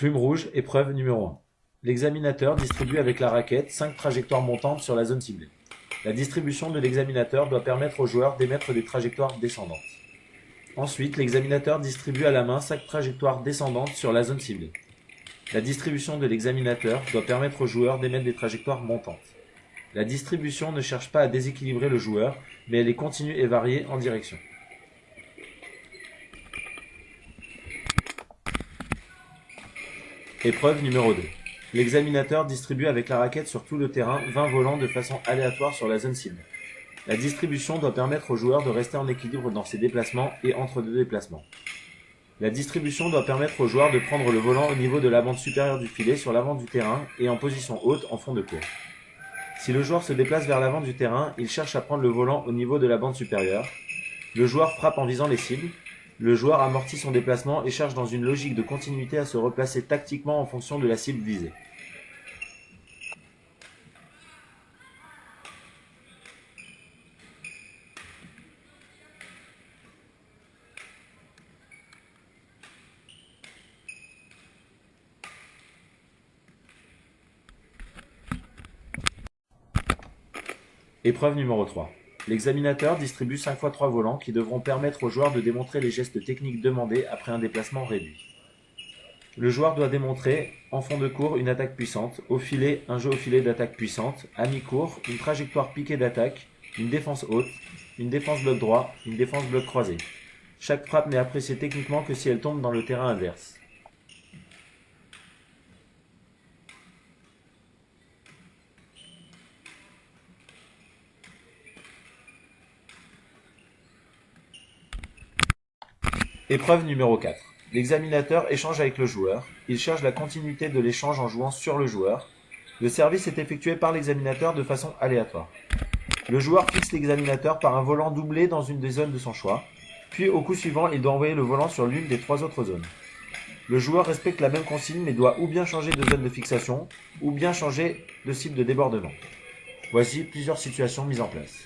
Plume rouge, épreuve numéro 1. L'examinateur distribue avec la raquette 5 trajectoires montantes sur la zone ciblée. La distribution de l'examinateur doit permettre au joueur d'émettre des trajectoires descendantes. Ensuite, l'examinateur distribue à la main 5 trajectoires descendantes sur la zone ciblée. La distribution de l'examinateur doit permettre au joueur d'émettre des trajectoires montantes. La distribution ne cherche pas à déséquilibrer le joueur, mais elle est continue et variée en direction. Épreuve numéro 2. L'examinateur distribue avec la raquette sur tout le terrain 20 volants de façon aléatoire sur la zone cible. La distribution doit permettre au joueur de rester en équilibre dans ses déplacements et entre deux déplacements. La distribution doit permettre au joueur de prendre le volant au niveau de la bande supérieure du filet sur l'avant du terrain et en position haute en fond de cours. Si le joueur se déplace vers l'avant du terrain, il cherche à prendre le volant au niveau de la bande supérieure. Le joueur frappe en visant les cibles. Le joueur amortit son déplacement et cherche dans une logique de continuité à se replacer tactiquement en fonction de la cible visée. Épreuve numéro 3. L'examinateur distribue 5 fois 3 volants qui devront permettre au joueur de démontrer les gestes techniques demandés après un déplacement réduit. Le joueur doit démontrer, en fond de cours, une attaque puissante, au filet, un jeu au filet d'attaque puissante, à mi-cours, une trajectoire piquée d'attaque, une défense haute, une défense bloc droit, une défense bloc croisé. Chaque frappe n'est appréciée techniquement que si elle tombe dans le terrain adverse. Épreuve numéro 4. L'examinateur échange avec le joueur. Il cherche la continuité de l'échange en jouant sur le joueur. Le service est effectué par l'examinateur de façon aléatoire. Le joueur fixe l'examinateur par un volant doublé dans une des zones de son choix. Puis au coup suivant, il doit envoyer le volant sur l'une des 3 autres zones. Le joueur respecte la même consigne mais doit ou bien changer de zone de fixation, ou bien changer de cible de débordement. Voici plusieurs situations mises en place.